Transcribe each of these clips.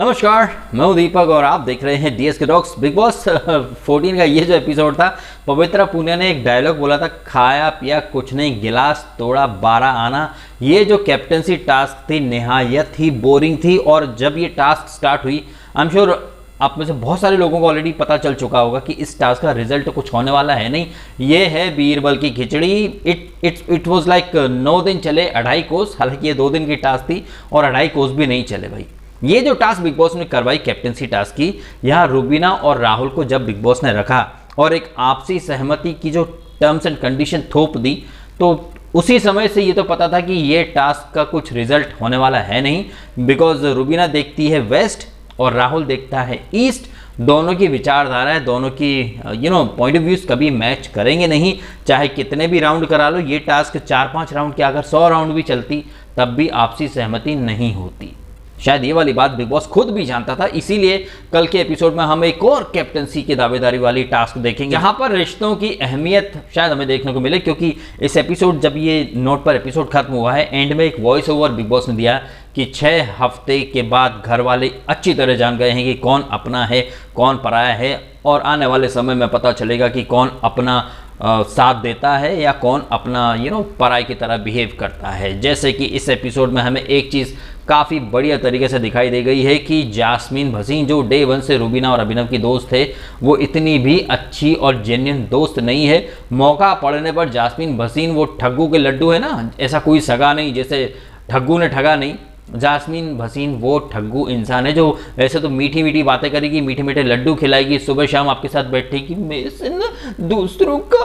नमस्कार, मैं हूं दीपक और आप देख रहे हैं डीएस के टॉक्स। बिग बॉस 14 का ये जो एपिसोड था, पवित्रा पूनिया ने एक डायलॉग बोला था, खाया पिया कुछ नहीं, गिलास तोड़ा 12 आना। ये जो कैप्टनसी टास्क थी निहायत ही बोरिंग थी। और जब ये टास्क स्टार्ट हुई, आई एम श्योर आप में से बहुत सारे लोगों को ऑलरेडी पता चल चुका होगा कि इस टास्क का रिजल्ट कुछ होने वाला है नहीं। ये है बीरबल की खिचड़ी। इट वाज लाइक 9 दिन चले 2.5 कोस। हालांकि ये 2 दिन की टास्क थी और 2.5 कोस भी नहीं चले भाई। ये जो टास्क बिग बॉस ने करवाई कैप्टनसी टास्क की, यहाँ रुबीना और राहुल को जब बिग बॉस ने रखा और एक आपसी सहमति की जो टर्म्स एंड कंडीशन थोप दी, तो उसी समय से ये तो पता था कि ये टास्क का कुछ रिजल्ट होने वाला है नहीं। बिकॉज रुबीना देखती है वेस्ट और राहुल देखता है ईस्ट। दोनों की विचारधारा है, दोनों की पॉइंट ऑफ व्यूज कभी मैच करेंगे नहीं। चाहे कितने भी राउंड करा लो, ये टास्क 4-5 राउंड के अगर 100 राउंड भी चलती तब भी आपसी सहमति नहीं होती। शायद ये वाली बात बिग बॉस खुद भी जानता था। इसीलिए कल के एपिसोड में हम एक और कैप्टनसी की दावेदारी वाली टास्क देखेंगे, यहाँ पर रिश्तों की अहमियत शायद हमें देखने को मिले। क्योंकि इस एपिसोड, जब ये नोट पर एपिसोड खत्म हुआ है, एंड में एक वॉइस ओवर बिग बॉस ने दिया कि 6 हफ्ते के बाद घर वाले अच्छी तरह जान गए हैं कि कौन अपना है कौन पराया है, और आने वाले समय में पता चलेगा कि कौन अपना साथ देता है या कौन अपना पराई की तरह बिहेव करता है। जैसे कि इस एपिसोड में हमें एक चीज़ काफ़ी बढ़िया तरीके से दिखाई दे गई है कि जास्मीन भसीन, जो डे 1 से रुबीना और अभिनव की दोस्त थे, वो इतनी भी अच्छी और जेन्युइन दोस्त नहीं है। मौका पड़ने पर जास्मीन भसीन वो ठग्गू के लड्डू है ना, ऐसा कोई सगा नहीं जैसे ठग्गू ने ठगा नहीं। जास्मीन भसीन वो ठग्गू इंसान है जो ऐसे तो मीठी मीठी बातें करेगी, मीठे मीठे लड्डू खिलाएगी, सुबह शाम आपके साथ बैठेगी। मेरे से ना दूसरों का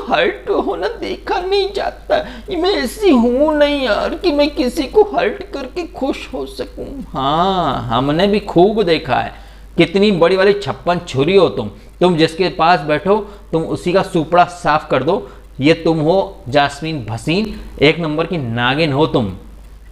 हर्ट होना देखा नहीं जाता। मैं ऐसी हूँ नहीं यार कि मैं किसी को हर्ट करके खुश हो सकूँ। हाँ, हमने भी खूब देखा है। कितनी बड़ी वाली 56 छुरी हो तुम जिसके पास बैठो तुम उसी का सुपड़ा साफ कर दो। ये तुम हो जास्मीन भसीन, 1 नंबर की नागिन हो तुम।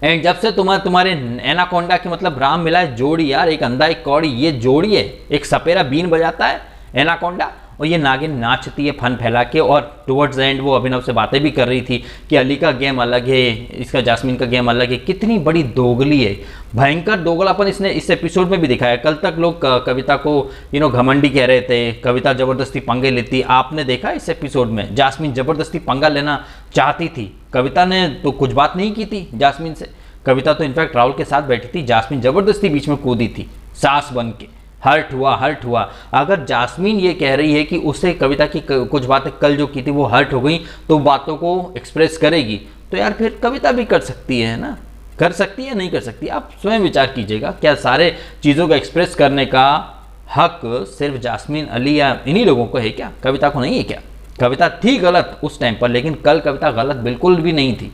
एंड जब से तुम्हारे एनाकोंडा के मतलब राम मिला है जोड़ी यार, एक अंधा एक कौड़ी, ये जोड़ी है। एक सपेरा बीन बजाता है एनाकोंडा और ये नागिन नाचती है फन फैला के। और टुवर्ड्स एंड वो अभिनव से बातें भी कर रही थी कि अली का गेम अलग है, इसका जास्मीन का गेम अलग है। कितनी बड़ी दोगली है, भयंकर दोगलापन इसने इस एपिसोड में भी दिखाया। कल तक लोग कविता को घमंडी कह रहे थे, कविता ज़बरदस्ती पंगे लेती। आपने देखा इस एपिसोड में जास्मीन ज़बरदस्ती पंगा लेना चाहती थी। कविता ने तो कुछ बात नहीं की थी जास्मीन से। कविता तो इनफैक्ट राहुल के साथ बैठी थी, जास्मीन ज़बरदस्ती बीच में कूदी थी सास बन के। हर्ट हुआ। अगर जास्मीन ये कह रही है कि उसे कविता की कुछ बातें कल जो की थी वो हर्ट हो गई, तो बातों को एक्सप्रेस करेगी, तो यार फिर कविता भी कर सकती है ना। कर सकती है नहीं कर सकती, आप स्वयं विचार कीजिएगा। क्या सारे चीज़ों को एक्सप्रेस करने का हक सिर्फ जास्मीन, अली या इन्हीं लोगों को है क्या? कविता को नहीं है क्या? कविता थी गलत उस टाइम पर, लेकिन कल कविता गलत बिल्कुल भी नहीं थी।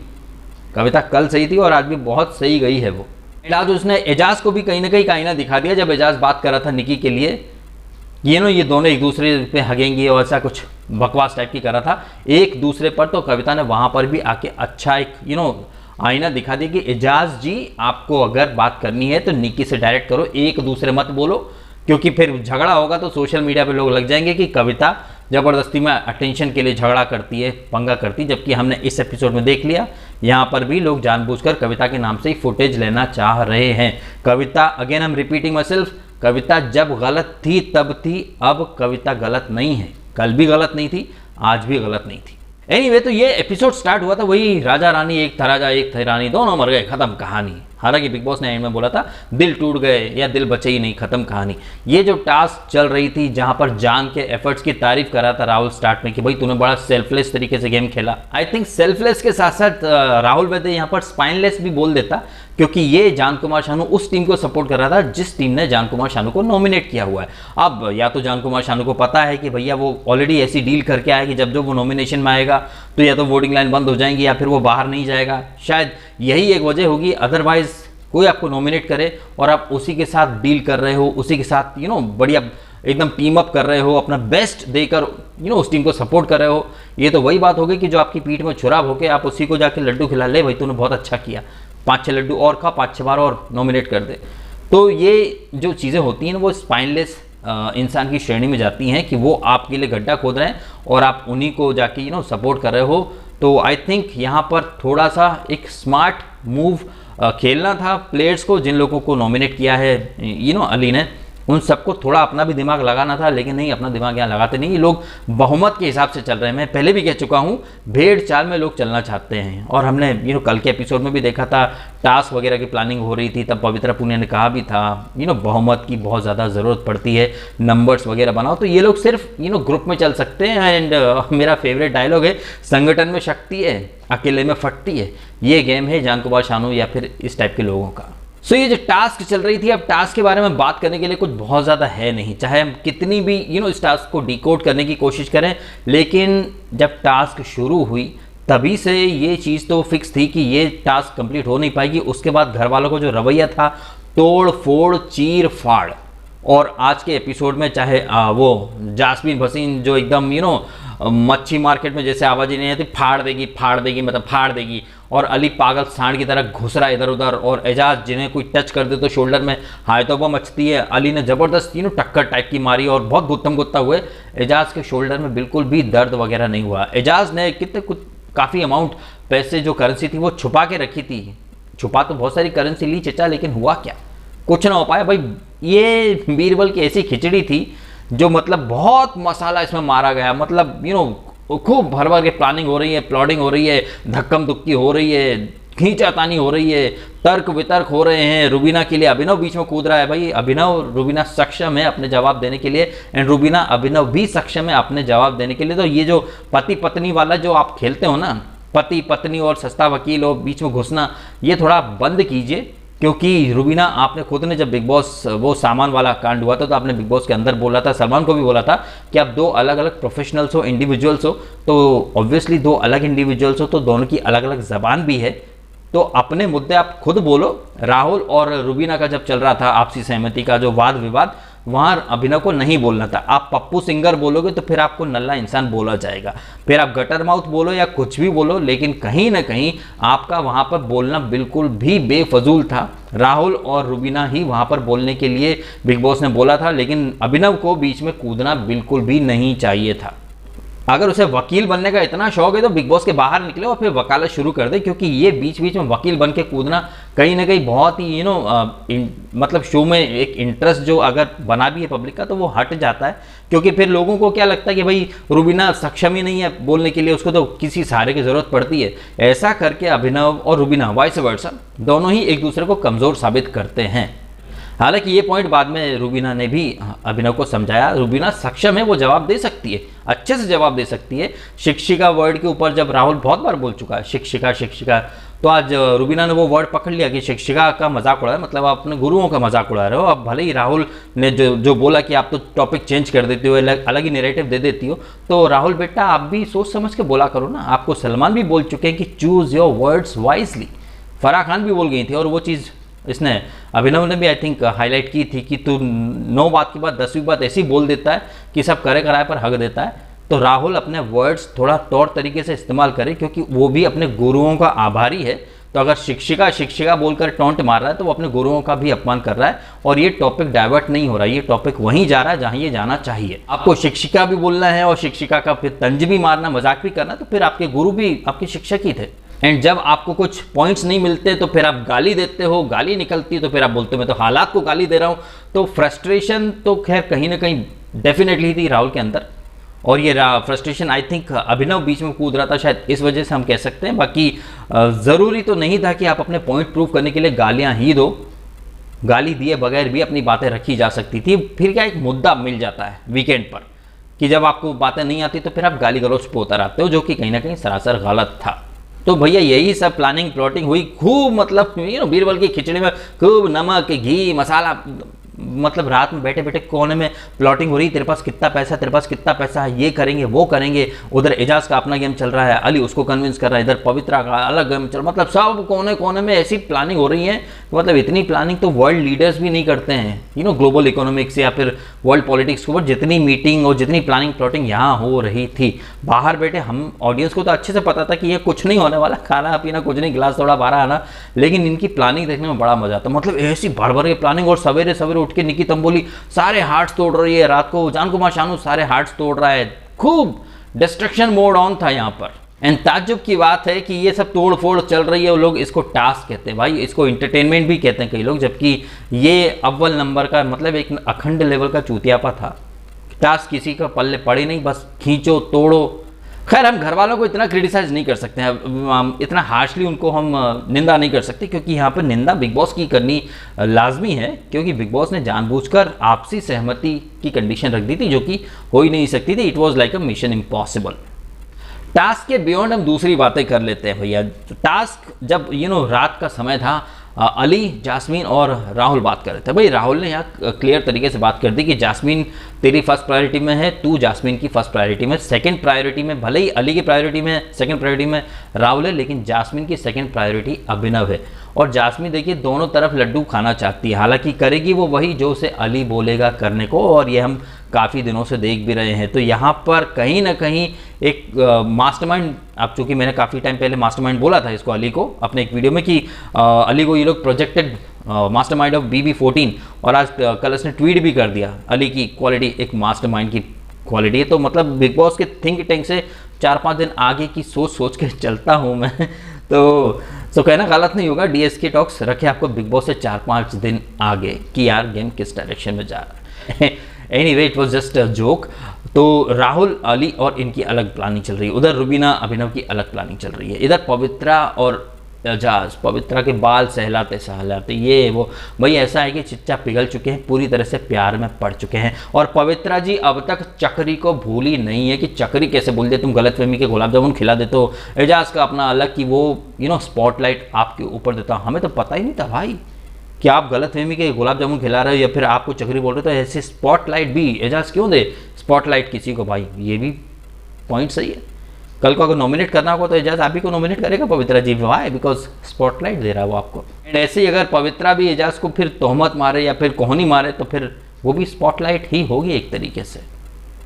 कविता कल सही थी और आज भी बहुत सही गई है वो। आज उसने एजाज को भी कहीं ना कहीं का आईना दिखा दिया। जब एजाज बात कर रहा था निकी के लिए, ये दोनों एक दूसरे पे हगेंगे और ऐसा कुछ बकवास टाइप की कर रहा था एक दूसरे पर, तो कविता ने वहाँ पर भी आके अच्छा एक आईना दिखा दिया कि एजाज जी, आपको अगर बात करनी है तो निकी से डायरेक्ट करो, एक दूसरे मत बोलो, क्योंकि फिर झगड़ा होगा तो सोशल मीडिया पे लोग लग जाएंगे कि कविता ज़बरदस्ती में अटेंशन के लिए झगड़ा करती है, पंगा करती है। जबकि हमने इस एपिसोड में देख लिया, यहाँ पर भी लोग जानबूझकर कविता के नाम से ही फुटेज लेना चाह रहे हैं। Kavita, again I am repeating myself, Kavita जब गलत थी तब थी, अब कविता गलत नहीं है। कल भी गलत नहीं थी, आज भी गलत नहीं थी। एनीवे, तो ये एपिसोड स्टार्ट हुआ था वही राजा रानी, एक था राजा एक थी रानी, दोनों मर गए, खत्म कहानी। हालांकि बिग बॉस ने एंड में बोला था दिल टूट गए या दिल बचे ही नहीं, खत्म कहानी। ये जो टास्क चल रही थी, जहां पर जान के एफर्ट्स की तारीफ कर रहा था राहुल स्टार्ट में कि भाई तूने बड़ा सेल्फलेस तरीके से गेम खेला। आई थिंक सेल्फलेस के साथ साथ राहुल वैद्य यहाँ पर स्पाइनलेस भी बोल देता, क्योंकि ये जान कुमार शानू उस टीम को सपोर्ट कर रहा था जिस टीम ने जान कुमार शानू को नॉमिनेट किया हुआ है। अब या तो जान कुमार शानू को पता है कि भैया वो ऑलरेडी ऐसी डील करके आया कि जब वो नॉमिनेशन में आएगा तो या तो वोटिंग लाइन बंद हो जाएंगी या फिर वो बाहर नहीं जाएगा। शायद यही एक वजह होगी। अदरवाइज कोई आपको नॉमिनेट करे और आप उसी के साथ डील कर रहे हो, उसी के साथ बढ़िया एकदम टीम अप कर रहे हो, अपना बेस्ट देकर उस टीम को सपोर्ट कर रहे हो, ये तो वही बात होगी कि जो आपकी पीठ में छुराब होके आप उसी को जाके लड्डू खिला ले, भाई तूने बहुत अच्छा किया, 5-6 लड्डू और खा, 5-6 बार और नॉमिनेट कर दे। तो ये जो चीज़ें होती हैं वो स्पाइनलेस इंसान की श्रेणी में जाती हैं कि वो आपके लिए गड्ढा खोद रहे हैं और आप उन्हीं को जाके सपोर्ट कर रहे हो। तो आई थिंक यहाँ पर थोड़ा सा एक स्मार्ट मूव खेलना था प्लेयर्स को, जिन लोगों को नॉमिनेट किया है अली ने, उन सबको थोड़ा अपना भी दिमाग लगाना था, लेकिन नहीं, अपना दिमाग यहाँ लगाते नहीं। ये लोग बहुमत के हिसाब से चल रहे हैं। मैं पहले भी कह चुका हूँ, भेड़ चाल में लोग चलना चाहते हैं। और हमने कल के एपिसोड में भी देखा था, टास्क वगैरह की प्लानिंग हो रही थी, तब पवित्रा पुनिया ने कहा भी था बहुमत की बहुत ज़्यादा ज़रूरत पड़ती है, नंबर्स वगैरह बनाओ। तो ये लोग सिर्फ ग्रुप में चल सकते हैं। एंड मेरा फेवरेट डायलॉग है, संगठन में शक्ति है, अकेले में फटती है। ये गेम है जान कुमार शानू या फिर इस टाइप के लोगों का। सो ये जो टास्क चल रही थी, अब टास्क के बारे में बात करने के लिए कुछ बहुत ज़्यादा है नहीं, चाहे हम कितनी भी इस टास्क को डिकोड करने की कोशिश करें। लेकिन जब टास्क शुरू हुई तभी से ये चीज़ तो फिक्स थी कि ये टास्क कंप्लीट हो नहीं पाएगी। उसके बाद घर वालों को जो रवैया था, तोड़ फोड़ चीर फाड़। और आज के एपिसोड में चाहे वो जास्मीन भसीन जो एकदम मच्छी मार्केट में जैसे आवाज़ ही नहीं आती, फाड़ देगी मतलब फाड़ देगी, और अली पागल सांड की तरह घुस रहा इधर उधर, और एजाज जिन्हें कोई टच कर दे तो शोल्डर में हाय तौबा मचती है। अली ने ज़बरदस्त टक्कर टाइप की मारी और बहुत गुत्थम गुत्ता हुए। एजाज के शोल्डर में बिल्कुल भी दर्द वगैरह नहीं हुआ। एजाज ने काफ़ी अमाउंट पैसे जो करेंसी थी वो छुपा के रखी थी। छुपा तो बहुत सारी करेंसी ली चचा, लेकिन हुआ क्या, कुछ ना हो पाया भाई। ये बीरबल की ऐसी खिचड़ी थी जो मतलब बहुत मसाला इसमें मारा गया, मतलब खूब भर भर के प्लानिंग हो रही है, प्लॉटिंग हो रही है, धक्कम धुक्की हो रही है, खींचातानी हो रही है, तर्क वितर्क हो रहे हैं। रुबीना के लिए अभिनव बीच में कूद रहा है। भाई अभिनव, रुबीना सक्षम है अपने जवाब देने के लिए, एंड रुबीना अभिनव भी सक्षम है अपने जवाब देने के लिए। तो ये जो पति पत्नी वाला जो आप खेलते हो ना, पति पत्नी और सस्ता वकील और बीच में घुसना, ये थोड़ा बंद कीजिए। क्योंकि रुबीना, आपने खुद ने जब बिग बॉस वो सामान वाला कांड हुआ था तो आपने बिग बॉस के अंदर बोला था, सलमान को भी बोला था कि आप दो अलग अलग प्रोफेशनल्स हो, इंडिविजुअल्स हो, तो ऑब्वियसली दो अलग इंडिविजुअल्स हो तो दोनों की अलग अलग ज़बान भी है। तो अपने मुद्दे आप खुद बोलो। राहुल और रुबीना का जब चल रहा था आपसी सहमति का जो वाद विवाद, वहाँ अभिनव को नहीं बोलना था। आप पप्पू सिंगर बोलोगे तो फिर आपको नल्ला इंसान बोला जाएगा, फिर आप गटर माउथ बोलो या कुछ भी बोलो, लेकिन कहीं ना कहीं आपका वहाँ पर बोलना बिल्कुल भी बेफजूल था। राहुल और रुबीना ही वहाँ पर बोलने के लिए बिग बॉस ने बोला था, लेकिन अभिनव को बीच में कूदना बिल्कुल भी नहीं चाहिए था। अगर उसे वकील बनने का इतना शौक है तो बिग बॉस के बाहर निकले और फिर वकालत शुरू कर दे, क्योंकि ये बीच बीच में वकील बन के कूदना कहीं ना कहीं बहुत ही मतलब शो में एक इंटरेस्ट जो अगर बना भी है पब्लिक का तो वो हट जाता है। क्योंकि फिर लोगों को क्या लगता है कि भाई रुबीना सक्षम ही नहीं है बोलने के लिए, उसको तो किसी सहारे की ज़रूरत पड़ती है। ऐसा करके अभिनव और रुबीना वाइस वर्सा दोनों ही एक दूसरे को कमज़ोर साबित करते हैं। हालांकि ये पॉइंट बाद में रुबीना ने भी अभिनव को समझाया। रुबीना सक्षम है, वो जवाब दे सकती है, अच्छे से जवाब दे सकती है। शिक्षिका वर्ड के ऊपर जब राहुल बहुत बार बोल चुका है शिक्षिका शिक्षिका, तो आज रुबीना ने वो वर्ड पकड़ लिया कि शिक्षिका का मजाक उड़ा है, मतलब आप अपने गुरुओं का मजाक उड़ा रहे हो। अब भले ही राहुल ने जो बोला कि आप तो टॉपिक चेंज कर देती हो, अलग ही नैरेटिव दे देती हो, तो राहुल बेटा आप भी सोच समझ के बोला करो ना। आपको सलमान भी बोल चुके हैं कि choose your words wisely, Farah Khan भी बोल गई थी, और वो चीज़ इसने अभिनव ने भी आई थिंक हाईलाइट की थी कि तू 9 बात के बाद 10वीं बात ऐसी बोल देता है कि सब करे कराए पर हक देता है। तो राहुल अपने वर्ड्स थोड़ा तौर तरीके से इस्तेमाल करे, क्योंकि वो भी अपने गुरुओं का आभारी है। तो अगर शिक्षिका शिक्षिका बोलकर टॉन्ट मार रहा है तो वो अपने गुरुओं का भी अपमान कर रहा है, और ये टॉपिक डाइवर्ट नहीं हो रहा है, ये टॉपिक वहीं जा रहा है जहाँ ये जाना चाहिए। आपको शिक्षिका भी बोलना है और शिक्षिका का फिर तंज भी मारना, मजाक भी करना, तो फिर आपके गुरु भी आपके शिक्षक ही थे। एंड जब आपको कुछ पॉइंट्स नहीं मिलते तो फिर आप गाली देते हो, गाली निकलती है तो फिर आप बोलते हो मैं तो हालात को गाली दे रहा हूँ। तो फ्रस्ट्रेशन तो खैर कहीं ना कहीं डेफिनेटली थी राहुल के अंदर, और ये फ्रस्ट्रेशन आई थिंक अभिनव बीच में कूद रहा था, शायद इस वजह से हम कह सकते हैं। बाकी ज़रूरी तो नहीं था कि आप अपने पॉइंट प्रूव करने के लिए गालियाँ ही दो, गाली दिए बगैर भी अपनी बातें रखी जा सकती थी। फिर क्या एक मुद्दा मिल जाता है वीकेंड पर कि जब आपको बातें नहीं आती तो फिर आप गाली गलौज पे उतर आते हो, जो कि कहीं ना कहीं सरासर गलत था। तो भैया यही सब प्लानिंग प्लॉटिंग हुई खूब, मतलब बीरबल की खिचड़ी में खूब नमक घी मसाला, मतलब रात में बैठे बैठे कोने में प्लॉटिंग हो रही, तेरे पास कितना पैसा, तेरे पास कितना पैसा है, ये करेंगे वो करेंगे। उधर एजाज का अपना गेम चल रहा है, अली उसको कन्विंस कर रहा है, इधर पवित्रा का अलग गेम चल, मतलब सब कोने कोने में ऐसी प्लानिंग हो रही है। मतलब इतनी प्लानिंग तो वर्ल्ड लीडर्स भी नहीं करते हैं, ग्लोबल इकोनॉमिक्स या फिर वर्ल्ड पॉलिटिक्स के ऊपर जितनी मीटिंग और जितनी प्लानिंग प्लॉटिंग यहाँ हो रही थी। बाहर बैठे हम ऑडियंस को तो अच्छे से पता था कि ये कुछ नहीं होने वाला, खाना पीना कुछ नहीं, गिलास थोड़ा बारह आना, लेकिन इनकी प्लानिंग देखने में बड़ा मजा आता। मतलब ऐसी भर भर के प्लानिंग, और सवेरे सवेरे उठ के निकी तंबोली सारे हार्ट्स तोड़ रही है, रात को जान कुमार शानू सारे हार्ट्स तोड़ रहा है, खूब डिस्ट्रक्शन मोड ऑन था यहाँ पर। एंड ताज्जुब की बात है कि ये सब तोड़ फोड़ चल रही है और लोग इसको टास्क कहते हैं भाई, इसको इंटरटेनमेंट भी कहते हैं कई लोग, जबकि ये अव्वल नंबर का मतलब एक अखंड लेवल का चूतियापा था। टास्क किसी का पल्ले पड़े नहीं, बस खींचो तोड़ो। खैर हम घर वालों को इतना क्रिटिसाइज नहीं कर सकते हैं, इतना हार्शली उनको हम निंदा नहीं कर सकते, क्योंकि यहाँ पर निंदा बिग बॉस की करनी लाजमी है, क्योंकि बिग बॉस ने जानबूझकर आपसी सहमति की कंडीशन रख दी थी जो कि हो ही नहीं सकती थी। It was like a mission impossible. Task के बियॉन्ड हम दूसरी बातें कर लेते हैं भैया। टास्क जब रात का समय था, अली, जास्मीन और राहुल बात कर रहे थे। भाई राहुल ने यहाँ क्लियर तरीके से बात कर दी कि जास्मीन तेरी फर्स्ट प्रायोरिटी में है, तू जास्मीन की फर्स्ट प्रायोरिटी में, सेकंड प्रायोरिटी में भले ही अली की प्रायोरिटी में, सेकंड प्रायोरिटी में राहुल है, लेकिन जास्मीन की सेकंड प्रायोरिटी अभिनव है। और जास्मीन देखिए दोनों तरफ लड्डू खाना चाहती है, हालांकि करेगी वो वही जो उसे अली बोलेगा करने को, और ये हम काफ़ी दिनों से देख भी रहे हैं। तो यहाँ पर कहीं ना कहीं एक मास्टरमाइंड, अब चूंकि मैंने काफ़ी टाइम पहले मास्टरमाइंड बोला था इसको अली को अपने एक वीडियो में कि अली को ये लोग प्रोजेक्टेड मास्टरमाइंड ऑफ BB14, और आज कल उसने ट्वीट भी कर दिया अली की क्वालिटी एक मास्टरमाइंड की क्वालिटी है। तो मतलब बिग बॉस के थिंक टैंक से 4-5 दिन आगे की सोच के चलता हूँ मैं। तो कहना गलत नहीं होगा, DSK टॉक्स रखे आपको बिग बॉस से 4-5 दिन आगे कि यार गेम किस डायरेक्शन में जा रहा है। Anyway it was just a joke. तो राहुल, अली और इनकी अलग प्लानिंग चल रही है, उधर रुबीना, अभिनव की अलग प्लानिंग चल रही है, इधर पवित्रा और एजाज, पवित्रा के बाल सहलाते सहलाते ये वो। भाई ऐसा है कि चिच्चा पिघल चुके हैं, पूरी तरह से प्यार में पड़ चुके हैं, और पवित्रा जी अब तक चक्री को भूली नहीं है कि चक्री कैसे भूल दे, तुम गलतफहमी के गुलाब जामुन खिला देते हो। एजाज का अपना अलग कि वो स्पॉटलाइट आपके ऊपर देता, हमें तो पता ही नहीं था भाई कि आप गलतफहमी के गुलाब जामुन खिला रहे हो या फिर आपको चक्री बोल रहे हो, तो ऐसे स्पॉटलाइट भी एजाज क्यों दे स्पॉटलाइट किसी को भाई, ये भी पॉइंट सही है। कल को अगर नॉमिनेट करना होगा तो एजाज आप ही को नॉमिनेट करेगा पवित्रा जी, वाई, बिकॉज स्पॉटलाइट दे रहा है वो आपको। एंड ऐसे ही अगर पवित्रा भी एजाज को फिर तोहमत मारे या फिर कोहनी मारे तो फिर वो भी स्पॉटलाइट ही होगी एक तरीके से।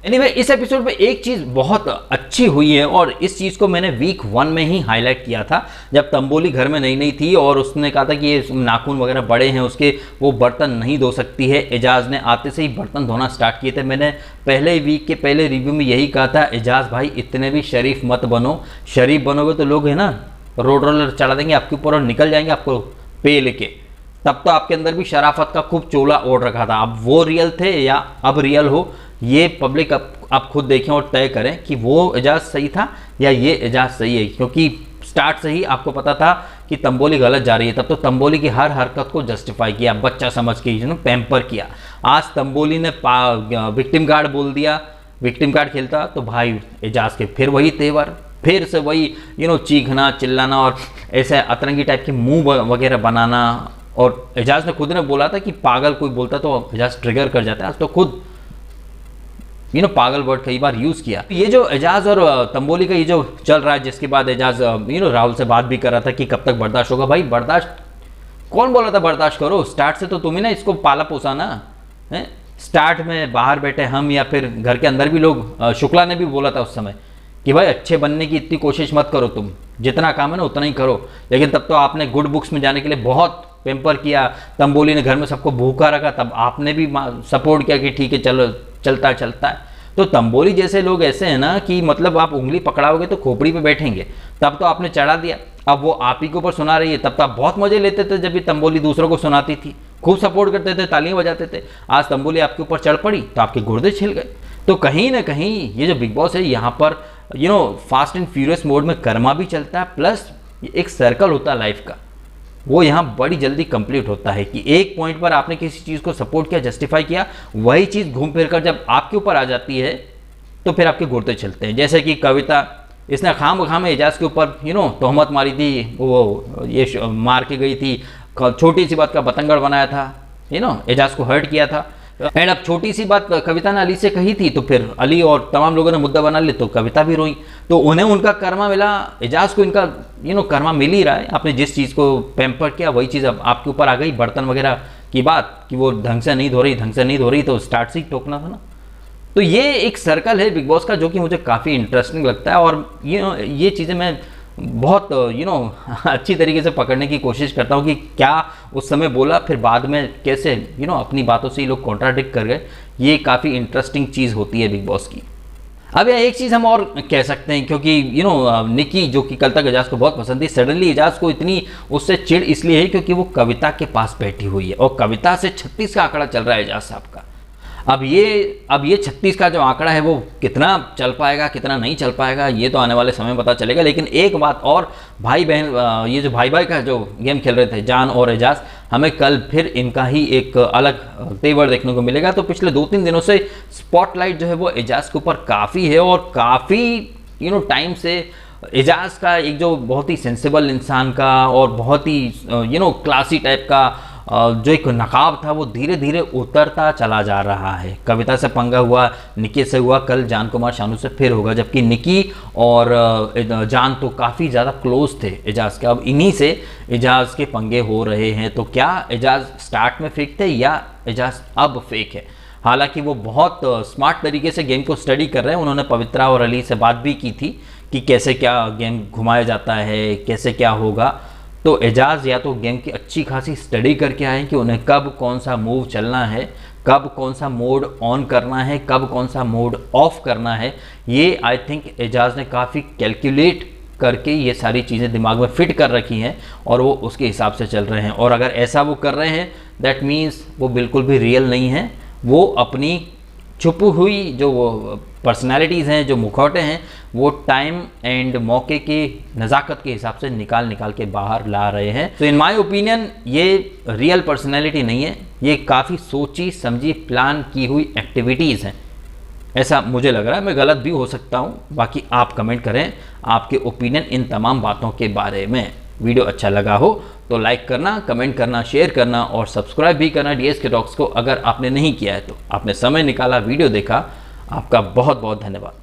एनीवे इस एपिसोड में एक चीज़ बहुत अच्छी हुई है, और इस चीज़ को मैंने वीक 1 में ही हाईलाइट किया था, जब तंबोली घर में नई थी और उसने कहा था कि ये नाखून वगैरह बड़े हैं उसके, वो बर्तन नहीं धो सकती है। एजाज ने आते से ही बर्तन धोना स्टार्ट किए थे। मैंने पहले वीक के पहले रिव्यू में यही कहा था, एजाज भाई इतने भी शरीफ मत बनो, शरीफ बनोगे तो लोग है ना रोड रोलर चला देंगे आपके ऊपर और निकल जाएंगे आपको पे लेके। तब तो आपके अंदर भी शराफत का खूब चोला ओढ़ रखा था। अब वो रियल थे या अब रियल हो, ये पब्लिक आप खुद देखें और तय करें कि वो एजाज सही था या ये एजाज सही है, क्योंकि स्टार्ट से ही आपको पता था कि तंबोली गलत जा रही है। तब तो तंबोली की हर हरकत को जस्टिफाई किया, बच्चा समझ के पैम्पर किया। आज तंबोली ने विक्टिम कार्ड बोल दिया, विक्टिम कार्ड खेलता तो भाई एजाज के फिर वही तेवर, फिर से वही चीखना चिल्लाना और ऐसे अतरंगी टाइप के मुंह वगैरह बनाना। और एजाज ने खुद ने बोला था कि पागल कोई बोलता तो एजाज ट्रिगर कर जाता है, आज तो खुद पागल वर्ड कई बार यूज किया। ये जो एजाज और तंबोली का ये जो चल रहा है, जिसके बाद एजाज राहुल से बात भी कर रहा था कि कब तक बर्दाश्त होगा। भाई बर्दाश्त कौन बोला था बर्दाश्त करो, स्टार्ट से तो तुम ही ना इसको पाला पोसा ना है। स्टार्ट में बाहर बैठे हम या फिर घर के अंदर भी लोग, शुक्ला ने भी बोला था उस समय कि भाई अच्छे बनने की इतनी कोशिश मत करो, तुम जितना काम है ना उतना ही करो। लेकिन तब तो आपने गुड बुक्स में जाने के लिए बहुत पेम्पर किया, तंबोली ने घर में सबको भूखा रखा, तब आपने भी सपोर्ट किया कि ठीक है चलो चलता है। तो तंबोली जैसे लोग ऐसे हैं ना कि मतलब आप उंगली पकड़ाओगे तो खोपड़ी पे बैठेंगे, तब तो आपने चढ़ा दिया। अब वो आप ही के ऊपर सुना रही है, तब तो आप बहुत मजे लेते थे जब भी तंबोली दूसरों को सुनाती थी, खूब सपोर्ट करते थे, तालियां बजाते थे। आज तंबोली आपके ऊपर चढ़ पड़ी तो आपके गुर्दे छिल गए। तो कहीं ना कहीं ये जो बिग बॉस है यहाँ पर फास्ट एंड फ्यूरियस मोड में कर्मा भी चलता है, प्लस एक सर्कल होता है लाइफ का, वो यहाँ बड़ी जल्दी कंप्लीट होता है कि एक पॉइंट पर आपने किसी चीज़ को सपोर्ट किया, जस्टिफाई किया, वही चीज़ घूम फिर कर जब आपके ऊपर आ जाती है तो फिर आपके गुर्दे चलते हैं। जैसे कि कविता, इसने खाम एजाज के ऊपर तोहमत मारी थी, वो ये मार के गई थी, छोटी सी बात का बतंगड़ बनाया था, एजाज को हर्ट किया था। एंड अब छोटी सी बात कविता ने अली से कही थी तो फिर अली और तमाम लोगों ने मुद्दा बना लिया, तो कविता भी रोई। तो उन्हें उनका कर्मा मिला, एजाज को इनका कर्मा मिल ही रहा है। आपने जिस चीज़ को पैम्पर किया वही चीज़ अब आपके ऊपर आ गई। बर्तन वगैरह की बात कि वो ढंग से नहीं धो रही तो स्टार्ट से ही टोकना था ना। तो ये एक सर्कल है बिग बॉस का जो कि मुझे काफ़ी इंटरेस्टिंग लगता है, और ये चीज़ें मैं बहुत अच्छी तरीके से पकड़ने की कोशिश करता हूँ कि क्या उस समय बोला, फिर बाद में कैसे अपनी बातों से ये लोग कॉन्ट्राडिक्ट कर गए। ये काफ़ी इंटरेस्टिंग चीज़ होती है बिग बॉस की। अब यह एक चीज़ हम और कह सकते हैं, क्योंकि निकी जो कि कल तक एजाज को बहुत पसंद थी, सडनली एजाज को इतनी उससे चिढ़ इसलिए है क्योंकि वो कविता के पास बैठी हुई है और कविता से 36 का आंकड़ा चल रहा है एजाज साहब का। अब ये 36 का जो आंकड़ा है वो कितना चल पाएगा कितना नहीं चल पाएगा ये तो आने वाले समय में पता चलेगा। लेकिन एक बात और, भाई बहन ये जो भाई भाई का जो गेम खेल रहे थे जान और एजाज, हमें कल फिर इनका ही एक अलग तेवर देखने को मिलेगा। तो पिछले 2-3 दिनों से स्पॉटलाइट जो है वो एजाज के ऊपर काफ़ी है और काफ़ी टाइम से एजाज का एक जो बहुत ही सेंसिबल इंसान का और बहुत ही क्लासी टाइप का जो एक नकाब था वो धीरे धीरे उतरता चला जा रहा है। कविता से पंगा हुआ, निकी से हुआ, कल जान कुमार शानू से फिर होगा, जबकि निकी और जान तो काफ़ी ज़्यादा क्लोज थे एजाज के। अब इन्हीं से एजाज के पंगे हो रहे हैं। तो क्या एजाज स्टार्ट में फेक थे या एजाज अब फेक है? हालांकि वो बहुत स्मार्ट तरीके से गेम को स्टडी कर रहे हैं। उन्होंने पवित्रा और अली से बात भी की थी कि कैसे क्या गेम घुमाया जाता है, कैसे क्या होगा। तो एजाज या तो गेम की अच्छी खासी स्टडी करके आए कि उन्हें कब कौन सा मूव चलना है, कब कौन सा मोड ऑन करना है, कब कौन सा मोड ऑफ करना है। ये आई थिंक एजाज ने काफ़ी कैलकुलेट करके ये सारी चीज़ें दिमाग में फिट कर रखी हैं और वो उसके हिसाब से चल रहे हैं। और अगर ऐसा वो कर रहे हैं दैट मीन्स वो बिल्कुल भी रियल नहीं है। वो अपनी छुपी हुई जो पर्सनैलिटीज़ हैं, जो मुखौटे हैं, वो टाइम एंड मौके की नज़ाकत के हिसाब से निकाल के बाहर ला रहे हैं। तो इन माय ओपिनियन ये रियल पर्सनैलिटी नहीं है, ये काफ़ी सोची समझी प्लान की हुई एक्टिविटीज़ हैं, ऐसा मुझे लग रहा है। मैं गलत भी हो सकता हूँ, बाकी आप कमेंट करें आपके ओपिनियन इन तमाम बातों के बारे में। वीडियो अच्छा लगा हो तो लाइक करना, कमेंट करना, शेयर करना और सब्सक्राइब भी करना DSK टॉक्स को अगर आपने नहीं किया है तो। आपने समय निकाला, वीडियो देखा, आपका बहुत बहुत धन्यवाद।